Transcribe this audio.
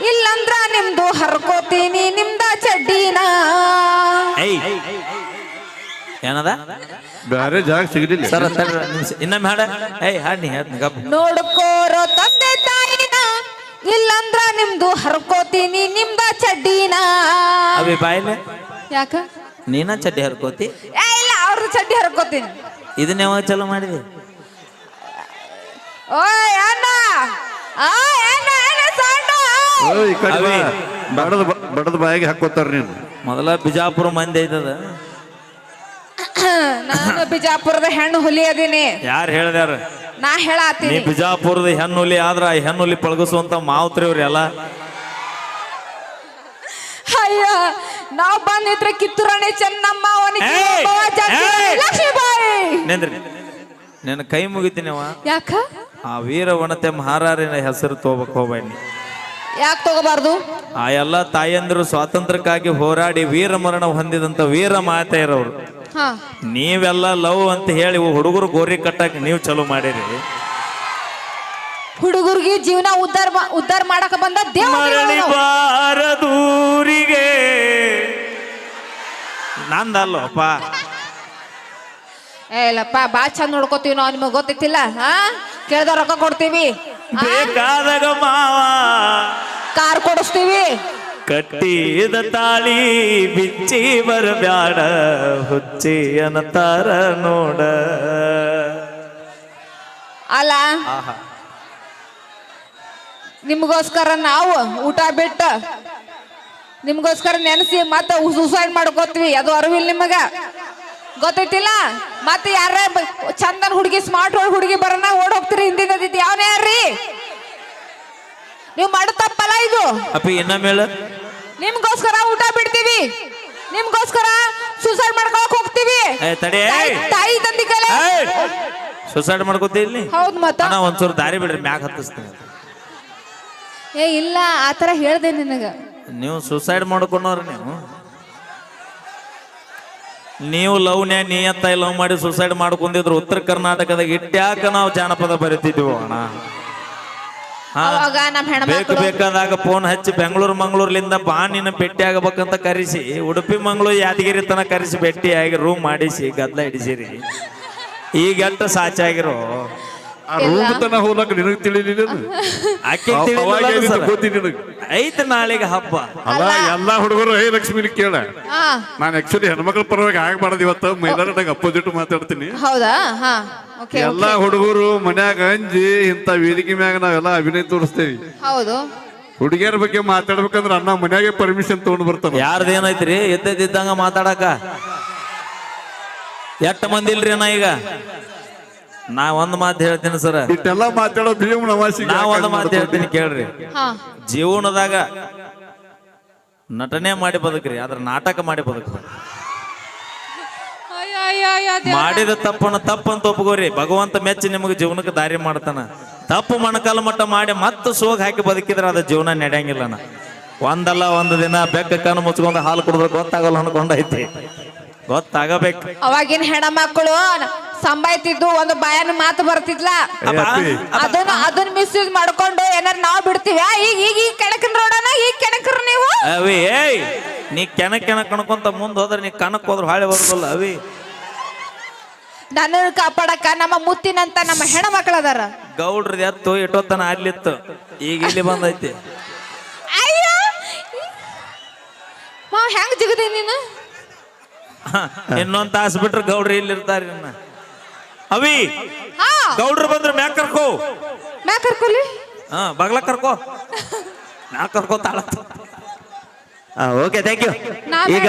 ಇಲ್ಲಂದ್ರ ನಿಮ್ದು ಹರ್ಕೋತೀನಿ ನಿಮ್ದ ಚಡ್ಡಿನ. ಏನದ ಬ್ಯಾರೆ ಜಾಗ ಸಿಗಲಿಲ್ಲ ಸರ್ ಇನ್ನೊಮ್ಮೆ ಹಾಡ. ಹಾಡಿ ನೋಡ್ಕೋರೋ ತಂದೆ ತಾಯಿನ, ಇಲ್ಲಂದ್ರ ನಿಮ್ದು ಹರ್ಕೋತೀನಿ ನಿಮ್ದ ಚಡ್ಡಿನ. ಅವಿ ಬಾಯಿಲೆ ಯಾಕ ನೀನ ಚಡ್ಡಿ ಹರ್ಕೋತಿ? ಇಲ್ಲ, ಅವ್ರದ್ದು ಚಡ್ಡಿ ಹರ್ಕೋತೀನಿ. ಇದನ್ನ ಯಾವಾಗ ಚಲೋ ಮಾಡಿದಿ? ಓ ಅಣ್ಣ, ಈ ಕಡೆ ಬಡದ ಬಾಯಿಗೆ ಹಾಕೋತಾರ. ನೀನು ಮೊದಲ ಬಿಜಾಪುರ ಮಂದಿ ಐತದ. ನಾನು ಬಿಜಾಪುರದ ಹೆಣ್ಣು ಹುಲಿ ಅದೀನಿ. ಯಾರು ಹೇಳ್ದಾರ? ನಾ ಹೇಳತ್ತೀನಿ. ನೀ ಬಿಜಾಪುರದ ಹೆಣ್ಣುಲಿ ಆದ್ರ ಆ ಹೆಣ್ಣುಲಿ ಪಳಗಿಸುವಂತ ಮಾವುತ್ರಿ ಅವ್ರಿ ಎಲ್ಲ. ಅಯ್ಯ, ನಾವ್ ಬಂದಿದ್ರೆ ಕಿತ್ತೂರಾಣಿ ಚೆನ್ನಮ್ಮ, ಲಕ್ಷ್ಮೀಬಾಯಿ. ನಿನ್ನ ಕೈ ಮುಗಿತೀನಿವ. ಯಾಕ? ಆ ವೀರ ವನತೆ ಮಹಾರಾರಿನ ಹೆಸರು ತಗೋಬೇಕು ಹೋಗ್ಬೇಡಿ. ಯಾಕೆ ತಗೋಬಾರ್ದು? ಆ ಎಲ್ಲ ತಾಯಂದಿರು ಸ್ವಾತಂತ್ರ್ಯಕ್ಕಾಗಿ ಹೋರಾಡಿ ವೀರ ಮರಣ ಹೊಂದಿದಂತ ವೀರ ಮಾತೆಯರವ್ರು. ನೀವೆಲ್ಲ ಲವ್ ಅಂತ ಹೇಳಿ ಹುಡುಗರು ಗೋರಿ ಕಟ್ಟಕ್ ನೀವು ಚಲೋ ಮಾಡಿರಿ. ಹುಡುಗರಿಗೆ ಜೀವನ ಉದ್ಧಾರ ಮಾಡಕ ಬಂದ ಬಾರದೂರಿಗೆ ನಂದಲ್ಲಪ್ಪ. ಏಲಪ್ಪ, ಬಾ ಚಂದ ನೋಡ್ಕೋತೀವಿ ನಾವು. ನಿಮಗ್ ಗೊತ್ತಿತ್ತಿಲ್ಲ? ಕೇಳ್ದ ರೊಕ್ಕ ಕೊಡ್ತೀವಿ, ಬೇಕಾದಾಗ ಮಾವ ಕಾರ್ ಕೊಡಿಸ್ತೀವಿ. ಕಟ್ಟಿದ ತಾಳಿ ಬಿಚ್ಚಿ ಬರಬ್ಯಾಡ, ಹುಚ್ಚಿ ಅನ್ನತಾರ ನೋಡ. ಅಲ್ಲ, ನಿಮ್ಗೋಸ್ಕರ ನಾವು ಊಟ ಬಿಟ್ಟ ನಿಮ್ಗೋಸ್ಕರ ನೆನೆಸಿ ಮತ್ತೆ ಸುಸೈಡ್ ಮಾಡ್ಕೋತೀವಿ. ಅದು ಅರಿವಿಲ್ಲ ನಿಮಗ, ಗೊತ್ತೈತಿಲ್ಲ? ಮತ್ತೆ ಯಾರ ಚಂದನ್ ಹುಡುಗಿ, ಸ್ಮಾರ್ಟ್ ಹುಡುಗಿ ಬರೋಣ ಓಡ್ ಹೋಗ್ತೀರಿ ಹಿಂದಿನ. ಯಾವನೇ ಯಾರ್ರಿ ನೀವು ಮಾಡೋ ತಪ್ಪಲ್ಲ ಇದು. ಅಪ್ಪಿ ಇನ್ನಮೇಲೆ ನಿಮ್ಗೋಸ್ಕರ ಊಟ ಬಿಡ್ತೀವಿ, ನಿಮ್ಗೋಸ್ಕರ ಸುಸೈಡ್ ಮಾಡ್ಕೊಳಕ್ ಹೋಗ್ತೀವಿ. ತಾಯಿ ತಂದಿ ಕಲೆ ಸುಸೈಡ್ ಮಾಡ್ಕೋತೀವಿ. ಹೌದು, ಮತ್ತ ಒಂದ್ಸೂರು ದಾರಿ ಬಿಡ್ರಿ, ಮ್ಯಾಗ ಹತ್ತಿಸ್ತೀನಿ. ಇಲ್ಲ, ಆತರ ಹೇಳ್ದೆ ನಿನಗ. ನೀವು ಸುಸೈಡ್ ಮಾಡ್ಕೊಂಡವ್ರಿ. ನೀವು ಲವ್ನ್ಯಾ ನೀಯತ್ತ ಲವ್ ಮಾಡಿ ಸುಸೈಡ್ ಮಾಡ್ಕೊಂಡಿದ್ರು ಉತ್ತರ ಕರ್ನಾಟಕದಾಗ ಇಟ್ಟ್ಯಾಕ ನಾವು ಜಾನಪದ ಬರಿತಿದ್ವಿ ಅಣ್ಣ. ಬೇಕಾದಾಗ ಫೋನ್ ಹಚ್ಚಿ ಬೆಂಗಳೂರು ಮಂಗಳೂರ್ಲಿಂದ ಬಾ ನಿನ್ನ ಭೇಟಿ ಆಗಬೇಕಂತ ಕರೆಸಿ, ಉಡುಪಿ ಮಂಗಳೂರು ಯಾದಗಿರಿ ತನ ಕರೆಸಿ ಭೇಟಿಯಾಗಿ ರೂಮ್ ಮಾಡಿಸಿ ಗದ್ಲ ಹಿಡಿಸಿರಿ. ಈಗ ಎಷ್ಟು ಸಾಚಾಗಿರೋ ಹೋಗ್ಲಕ್ಕ ನಿನಗೆ ತಿಳಿಲಿಲ್ಲ. ಐತೆ ನಾಳೆಗೆ ಹಬ್ಬ ಅಲ್ಲ. ಎಲ್ಲಾ ಹುಡುಗರು ಲಕ್ಷ್ಮಿ ಕೇಳ, ನಾನು ಆಕ್ಚುಲಿ ಹೆಣ್ಮಕ್ಳ ಪರವಾಗಿ ಆಗ್ಬಾರ್ದು. ಇವತ್ತು ಮೈಲಾರದಾಗ ಅಪೋಸಿಟ್ ಮಾತಾಡ್ತೀನಿ. ಹೌದಾ? ಎಲ್ಲಾ ಹುಡುಗರು ಮನ್ಯಾಗ ಅಂಜಿ ಇಂತ ವೇದಿಕೆ ಮ್ಯಾಗ ನಾವೆಲ್ಲ ಅಭಿನಯ ತೋರಿಸ್ತೇವಿ. ಹೌದು. ಹುಡುಗಿಯರ ಬಗ್ಗೆ ಮಾತಾಡ್ಬೇಕಂದ್ರ ಅಣ್ಣ ಮನ್ಯಾಗೆ ಪರ್ಮಿಷನ್ ತಗೊಂಡ್ ಬರ್ತಾನ. ಯಾರ್ದೇನೈತ್ರಿ ಎದ್ದಿದ್ದಂಗ ಮಾತಾಡಕ? ಎಷ್ಟ ಮಂದಿ ಇಲ್ರಿ ಅಣ್ಣ? ಈಗ ನಾ ಒಂದ್ ಮಾತು ಹೇಳ್ತೀನಿ ಸರ್, ಇಷ್ಟೆಲ್ಲ ಮಾತಾಡೋ ನಾ ಒಂದ್ ಮಾತು ಹೇಳ್ತೀನಿ ಕೇಳ್ರಿ. ಜೀವನದಾಗ ನಟನೆ ಮಾಡಿ ಬದುಕ್ರಿ, ಆದ್ರ ನಾಟಕ ಮಾಡಿ ಬದುಕ್ರಿ. ಮಾಡಿದ ತಪ್ಪನ್ನ ತಪ್ಪಂತ ಒಪ್ಕೋರಿ. ಭಗವಂತ ಮೆಚ್ಚಿ ನಿಮಗೆ ಜೀವನಕ್ಕೆ ದಾರಿ ಮಾಡ್ತಾನ. ತಪ್ಪು ಮಣಕಾಲ ಮಟ್ಟ ಮಾಡಿ ಮತ್ತೆ ಸೋಗ್ ಹಾಕಿ ಬದುಕಿದ್ರೆ ಅದ ಜೀವನ ನಡೆಯಂಗಿಲ್ಲ. ಒಂದಲ್ಲ ಒಂದು ದಿನ ಬೆಕ್ಕ ಕಣ್ಣು ಮುಚ್ಕೊಂಡು ಹಾಲು ಕುಡಿದ್ರೆ ಗೊತ್ತಾಗಲ್ಲ ಅನ್ಕೊಂಡೈತಿ. ಗೊತ್ತಾಗಬೇಕು. ಅವಾಗಿನ ಹೆಣ್ಮಕ್ಳು ಸಂಬಾಯ್ತಿದ್ದು, ಒಂದು ಬಾಯನ ಮಾತು ಬರ್ತಿದ್ಲ. ಅದನ್ನ ಮಿಸ್ಯೂಸ್ ಮಾಡ್ಕೊಂಡು ಏನಾರ ನಾವ್ ಬಿಡ್ತೀವಿ. ಈಗ ಕೆಣಕನ್ ರೋಡನ ಈಗ ಕೆಣಕ್ರ ನೀವು. ಅವಿ ನೀ ಕೆಣಕ್ ಕಣ್ಕೊಂತ ಮುಂದ್ ಹೋದ್ರೆ ನೀ ಕಣಕ್ ಹೋದ್ರ ಹಾಳೆ ಬರೋದಲ್ಲ. ಅವಿ ನನ್ನ ಕಾಪಾಡಕ ನಮ್ಮ ಮುತ್ತಿನಂತ ನಮ್ಮ ಹೆಣ್ಮಕ್ಳು ಅದಾರ. ಗೌಡ್ರದ್ ಎತ್ತು ಎಷ್ಟೊತ್ತನ ಆಗ್ಲಿತ್ತು, ಈಗ ಇಲ್ಲಿ ಬಂದೈತಿ. ಅಯ್ಯೋ, ಹೆಂಗ್ ಜಿಗದಿ ನೀನು? ಇನ್ನೊಂದ್ ತಾಸು ಬಿಟ್ರೆ ಗೌಡ್ರಿ ಇಲ್ಲಿ ಇರ್ತಾರ. ಅವಿ ಗೌಡ್ರು ಬಂದ್ರೆ ಮ್ಯಾಕ್ ಕರ್ಕೋ. ಮ್ಯಾಕ್ ಕರ್ಕೊಲಿ? ಬಗ್ಲ ಕರ್ಕೋ. ಮ್ಯಾಕ್ ಕರ್ಕೋ ತಾಳ. Okay, thank you. ಈಗ